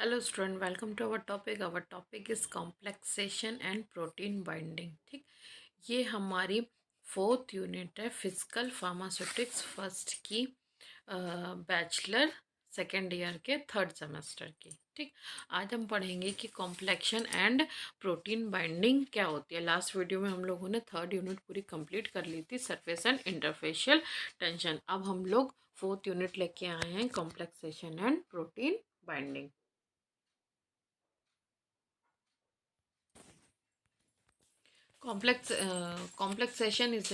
Hello student, welcome to our topic is complexation and protein binding. ठीक, ये हमारी fourth unit है physical pharmaceutics first की bachelor second year के third semester की। ठीक, आज हम पढ़ेंगे कि कॉम्प्लेक्शन एंड प्रोटीन बाइंडिंग क्या होती है। लास्ट वीडियो में हम लोगों ने थर्ड यूनिट पूरी कंप्लीट कर ली थी, सरफेस एंड इंटरफेशियल टेंशन। अब हम लोग फोर्थ यूनिट लेके आए हैं, complexation and protein binding. Complexation is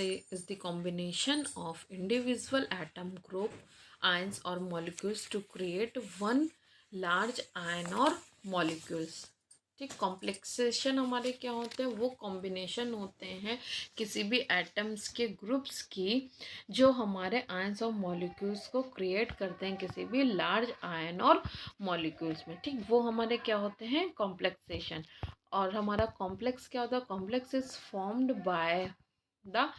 the combination of individual atom group, ions or molecules to create one large ion or molecules. ठीक, कॉम्प्लेक्सेशन हमारे क्या होते हैं, वो कॉम्बिनेशन होते हैं किसी भी एटम्स के ग्रुप्स की जो हमारे आयंस और मॉलिक्यूल्स को क्रिएट करते हैं किसी भी लार्ज आयन और मॉलिक्यूल्स में। ठीक, वो हमारे क्या होते हैं, कॉम्प्लेक्सेशन। और हमारा कॉम्प्लेक्स क्या होता है, complex is formed by the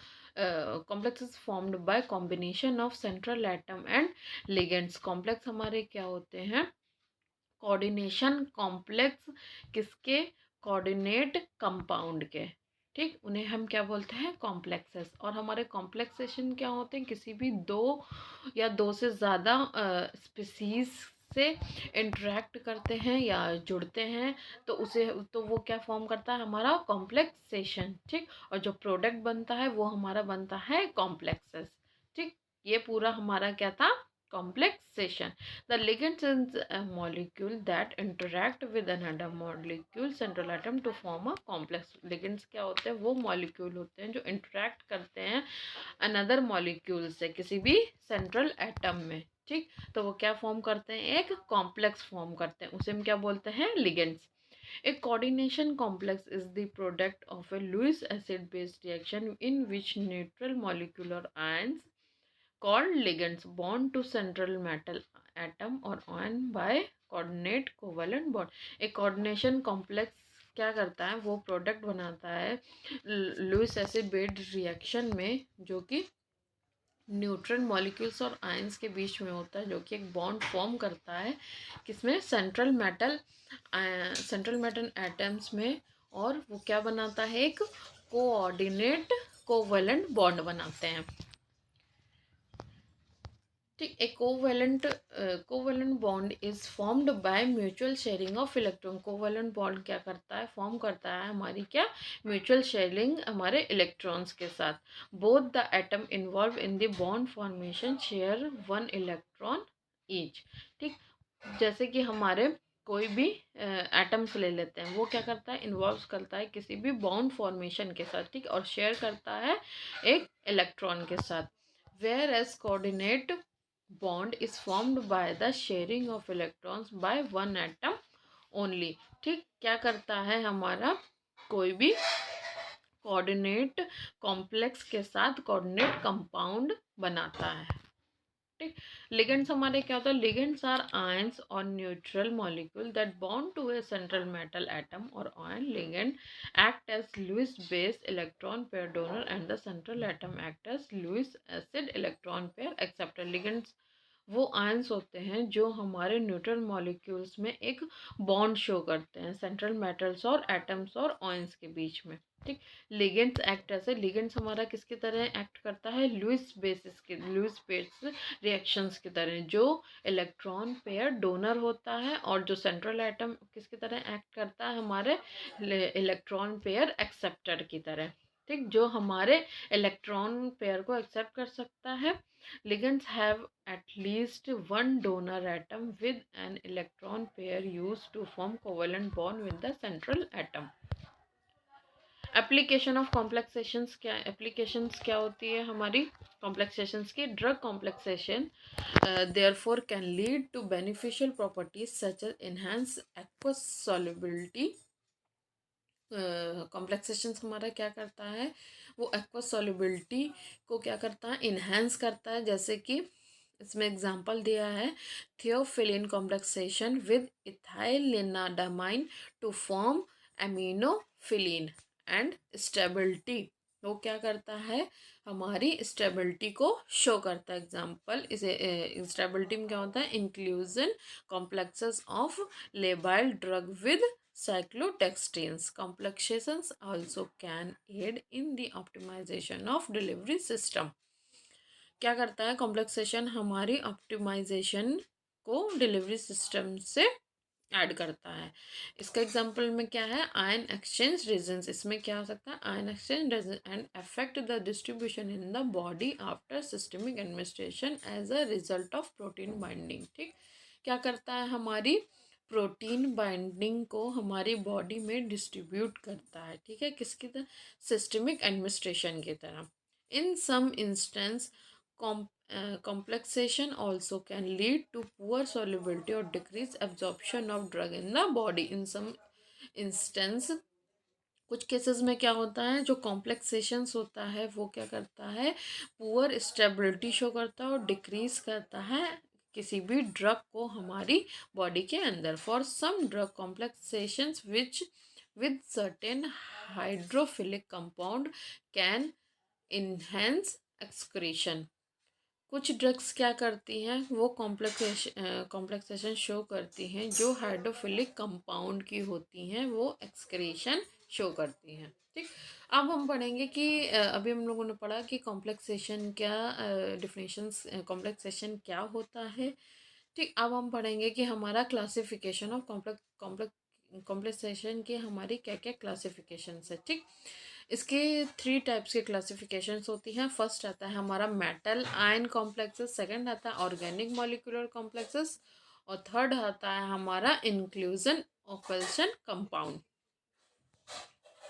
complex is formed by combination of central atom and ligands. Complex हमारे क्या होते हैं, कोऑर्डिनेशन कॉम्प्लेक्स किसके, कोऑर्डिनेट कंपाउंड के। ठीक, उन्हें हम क्या बोलते हैं, कॉम्प्लेक्सेस। और हमारे कॉम्प्लेक्सेशन क्या होते हैं, किसी भी दो या दो से ज़्यादा स्पीसीज से इंटरेक्ट करते हैं या जुड़ते हैं तो उसे तो वो क्या फॉर्म करता है, हमारा कॉम्प्लेक्सेशन। ठीक, और जो प्रोडक्ट बनता है वो हमारा बनता है कॉम्प्लेक्सेस। ठीक, ये पूरा हमारा क्या था, complexation. The ligands is a molecule that interact with another molecule central atom to form a complex. Ligands क्या होते हैं, वो molecule होते हैं जो interact करते हैं another molecule से किसी भी central atom में। ठीक, तो वो क्या फॉर्म करते हैं, एक कॉम्प्लेक्स फॉर्म करते हैं, उसे हम क्या बोलते हैं, ligands. A coordination complex is the product of a Lewis acid based reaction in which neutral molecular ions called ligands bond to central metal atom or ion by coordinate covalent bond. एक coordination complex क्या करता है, वो product बनाता है Lewis acid based reaction में, जो कि न्यूट्रन मॉलिक्यूल्स और आयंस के बीच में होता है, जो कि एक बॉन्ड फॉर्म करता है किसमें, सेंट्रल मेटल एटम्स में। और वो क्या बनाता है, एक कोऑर्डिनेट कोवेलेंट बॉन्ड बनाते हैं। ठीक, एक covalent bond is formed by mutual sharing of electron. Covalent bond क्या करता है, फॉर्म करता है हमारी क्या, म्यूचुअल शेयरिंग हमारे इलेक्ट्रॉन्स के साथ। Both the atom involve in the bond formation share one electron each. ठीक, जैसे कि हमारे कोई भी एटम्स ले लेते हैं, वो क्या करता है, इन्वॉल्व करता है किसी भी बॉन्ड फॉर्मेशन के साथ। ठीक, और शेयर करता है एक इलेक्ट्रॉन के साथ। Where as coordinate bond is formed by the sharing of electrons by one atom only। ठीक, क्या करता है हमारा कोई भी कोऑर्डिनेट कॉम्प्लेक्स के साथ कोऑर्डिनेट कंपाउंड बनाता है। ठीक, लिगेंड्स हमारे क्या होता है, लिगेंड्स आर आयंस और neutral molecule that bond to a central metal atom और ion. Ligand act as Lewis base electron pair donor and the central atom act as Lewis acid electron pair acceptor। Ligands वो ions होते हैं जो हमारे neutral molecules में एक bond show करते हैं सेंट्रल मेटल्स और एटम्स और आयंस के बीच में। ठीक, लिगेंड्स एक्ट ऐसे, लिगेंड्स हमारा किसकी तरह एक्ट करता है, लुईस बेस रिएक्शंस की तरह, जो इलेक्ट्रॉन पेयर डोनर होता है, और जो सेंट्रल एटम किसकी तरह एक्ट करता है, हमारे इलेक्ट्रॉन पेयर एक्सेप्टर की तरह। ठीक, जो हमारे इलेक्ट्रॉन पेयर को एक्सेप्ट कर सकता है। Ligands have at least one donor atom with an electron pair used to form covalent bond with the central atom। Application of complexations क्या, एप्लीकेशंस क्या होती है हमारी कॉम्प्लेक्सेशंस की, drug complexation therefore can lead to beneficial properties such as enhance aqueous solubility. Complexations हमारा क्या करता है, वो एक्वस सॉल्युबिलिटी को क्या करता है, इन्हेंस करता है। जैसे कि इसमें एग्जांपल दिया है, theophylline complexation with ethylenediamine to form aminophylline and stability. वो क्या करता है, हमारी स्टेबिलिटी को शो करता है। एग्जाम्पल इसे स्टेबिलिटी में क्या होता है, inclusion complexes of labile drug with cyclotextins. Complexations also can aid in the optimization of delivery system. क्या करता है कॉम्प्लेक्सेशन, हमारी ऑप्टिमाइजेशन को डिलीवरी सिस्टम से ऐड करता है। इसका एग्जांपल में क्या है, आयन एक्सचेंज रीजन्स। इसमें क्या हो सकता है, ion exchange region and affect the distribution in the body after systemic administration as a result of protein binding. ठीक, क्या करता है, हमारी प्रोटीन बाइंडिंग को हमारी बॉडी में डिस्ट्रीब्यूट करता है। ठीक है, किसकी तरह, सिस्टमिक एडमिनिस्ट्रेशन की तरह। In some instance complexation also can lead to poor solubility or decreased absorption of drug in the body. In some instance, कुछ केसेस में क्या होता है, जो कॉम्प्लेक्सेशंस होता है वो क्या करता है, पुअर स्टेबिलिटी शो करता है और डिक्रीज करता है किसी भी ड्रग को हमारी बॉडी के अंदर। For some drug complexations which with certain hydrophilic compound can enhance excretion. कुछ ड्रग्स क्या करती हैं, वो कॉम्प्लेक्सेशन शो करती हैं जो हाइड्रोफिलिक कंपाउंड की होती हैं, वो एक्सक्रीशन शो करती हैं। ठीक, अब हम पढ़ेंगे कि अभी हम लोगों ने पढ़ा कि कॉम्प्लेक्सेशन क्या, डिफिनेशंस, कॉम्प्लेक्सेशन क्या होता है। ठीक, अब हम पढ़ेंगे कि हमारा क्लासिफिकेशन ऑफ कॉम्प्लेक्सेशन की हमारी क्या क्या क्लासिफिकेशंस है। ठीक, इसके 3 टाइप्स के क्लासिफिकेशंस होती हैं। फर्स्ट आता है हमारा मेटल आयन कॉम्प्लेक्सेस, सेकंड आता है ऑर्गेनिक मॉलिक्यूलर कॉम्प्लेक्सेस और थर्ड आता है हमारा इंक्लूजन ऑपल्शन कंपाउंड।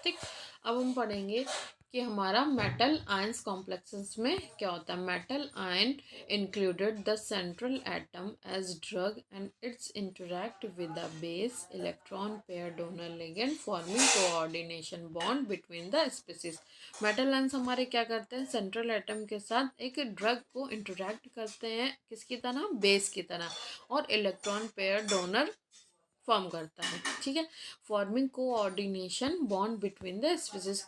ठीक, अब हम पढ़ेंगे कि हमारा मेटल आयंस कॉम्प्लेक्सेस में क्या होता है। Metal ion included the central atom as drug and its interact with the base electron pair donor ligand forming coordination bond between the species. Metal ions हमारे क्या करते हैं, सेंट्रल एटम के साथ एक ड्रग को इंटरैक्ट करते हैं, किसकी तरह, बेस की तरह, और इलेक्ट्रॉन पेयर डोनर फॉर्म करता है। ठीक है, forming coordination bond between the species,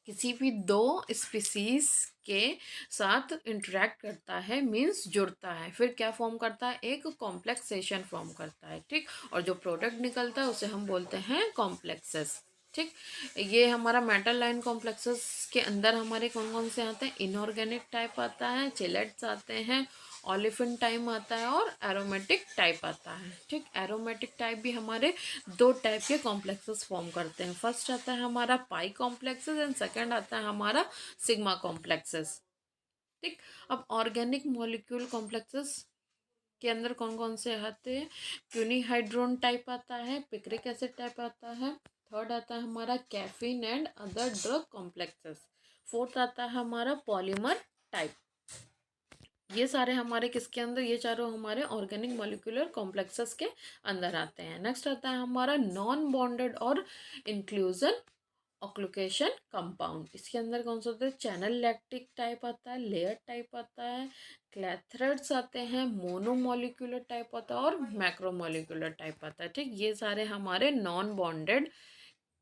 किसी भी दो स्पीसीज के साथ इंटरेक्ट करता है, मीन्स जुड़ता है, फिर क्या फॉर्म करता है, एक कॉम्प्लेक्सेशन फॉर्म करता है। ठीक, और जो प्रोडक्ट निकलता है उसे हम बोलते हैं कॉम्प्लेक्सेस। ठीक, ये हमारा मेटल लाइन कॉम्प्लेक्सेस के अंदर हमारे कौन कौन से आते हैं, इनऑर्गेनिक टाइप आता है, चिलेट्स आते हैं, ऑलिफिन टाइप आता है और एरोमेटिक टाइप आता है। ठीक, एरोमेटिक टाइप भी हमारे 2 टाइप के कॉम्प्लेक्सेस फॉर्म करते हैं। फर्स्ट आता है हमारा पाई कॉम्प्लेक्सेस एंड सेकंड आता है हमारा सिग्मा कॉम्प्लेक्सेस। ठीक, अब ऑर्गेनिक मॉलिक्यूल कॉम्प्लेक्सेस के अंदर कौन कौन से आते हैं, क्यूनीहाइड्रोन टाइप आता है, पिक्रिक एसिड टाइप आता है, थर्ड आता है हमारा caffeine and other drug complexes, fourth आता है हमारा पॉलीमर टाइप। ये सारे हमारे किसके अंदर, ये चारों हमारे ऑर्गेनिक मॉलिक्यूलर कॉम्प्लेक्सेस के अंदर आते हैं। नेक्स्ट आता है हमारा नॉन बॉन्डेड और इंक्लूजन ऑक्लूकेशन कंपाउंड। इसके अंदर कौन सा होता है, चैनल लैक्टिक टाइप आता है, लेयर टाइप आता है, क्लैथरेट्स आते हैं, मोनोमोलिकुलर टाइप आता है और मैक्रोमोलिकुलर टाइप आता है। ठीक, ये सारे हमारे नॉन बॉन्डेड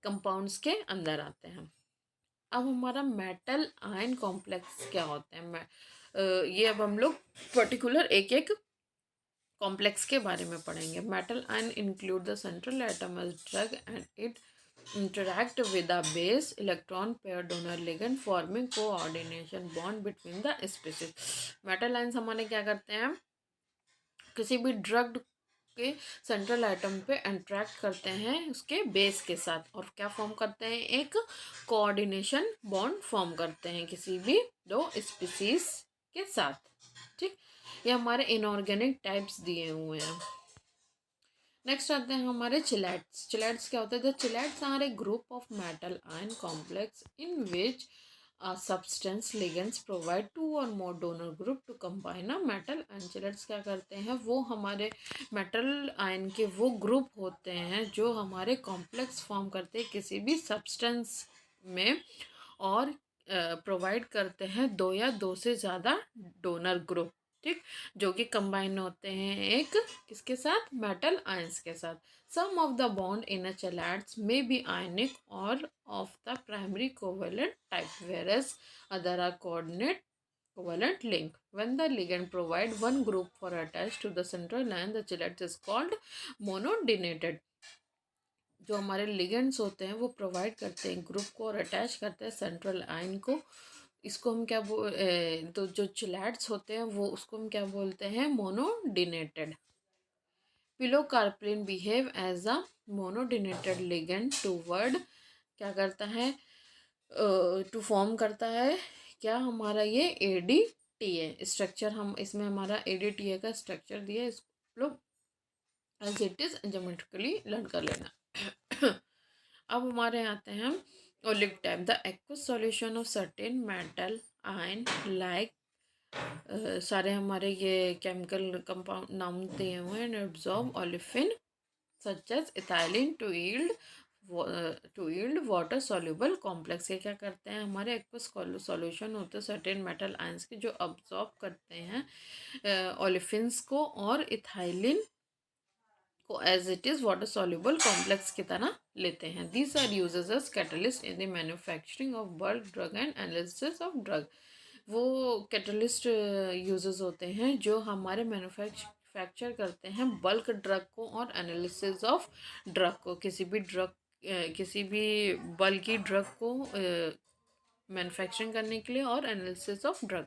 कंपाउंड्स के अंदर आते हैं। अब हमारा मेटल आयन कॉम्प्लेक्स क्या होते हैं, ये अब हम लोग पर्टिकुलर एक एक कॉम्प्लेक्स के बारे में पढ़ेंगे। Metal ion include the central atom as drug and it interact with the base electron pair donor ligand forming coordination bond between the species। Metal ions हमारे क्या करते हैं, किसी भी ड्रग के सेंट्रल आइटम पे इंट्रैक्ट करते हैं उसके बेस के साथ और क्या फॉर्म करते हैं, एक कोऑर्डिनेशन बॉन्ड फॉर्म करते हैं किसी भी 2 स्पीसीज के साथ। ठीक, ये हमारे इनऑर्गेनिक टाइप्स दिए हुए हैं। नेक्स्ट आते हैं हमारे चिलेट्स। चिलेट्स क्या होते हैं, the chelates are a group of metal ion complex in which substance ligands provide 2 or more donor group to combine a metal ion. Chelates क्या करते हैं, वो हमारे मेटल आयन के वो ग्रुप होते हैं जो हमारे कॉम्प्लेक्स फॉर्म करते हैं किसी भी सब्सटेंस में और प्रोवाइड करते हैं 2 या 2 से ज़्यादा डोनर ग्रुप। ठीक, जो कि कंबाइन होते हैं एक किसके साथ, मेटल आयंस के साथ. Some of the bond in a chelates may be ionic or of the primary covalent type, whereas other are coordinate covalent link. When the ligand provide one group for attached to the central line, the chelate is called monodenated. जो हमारे ligands होते हैं वो provide करते हैं group को और attach करते हैं सेंट्रल आयन को. इसको हम क्या तो जो चिलैट्स होते हैं वो उसको हम क्या बोलते हैं, monodentated. Pilocarpine behave as a monodentated ligand toward, क्या करता है, टू फॉर्म करता है क्या हमारा ये ADTA स्ट्रक्चर. हम इसमें हमारा ADTA का स्ट्रक्चर दिया है, इसको लोग as it is geometrically learn कर लेना. अब हमारे आते हैं हम oleic type. The aqueous solution of certain metal ion like, सारे हमारे ये केमिकल कंपाउंड नाम दिए हुए हैं. Absorb olefin such as ethylene to yield water soluble complex. ये क्या करते हैं, हमारे एक्वस सॉल्यूशन होते हैं सर्टेन मेटल आयंस के जो अब्जॉर्ब करते हैं ओलिफिन्स को और इथाइलिन को as it is water soluble complex की तरह लेते हैं. These are uses as catalyst in the manufacturing of bulk drug and analysis of drug. वो कैटलिस्ट यूजेस होते हैं जो हमारे मैन्युफैक्चर करते हैं बल्क ड्रग को और एनालिसिस ऑफ ड्रग को. किसी भी बल्कि ड्रग को मैन्युफैक्चरिंग करने के लिए और एनालिसिस ऑफ ड्रग.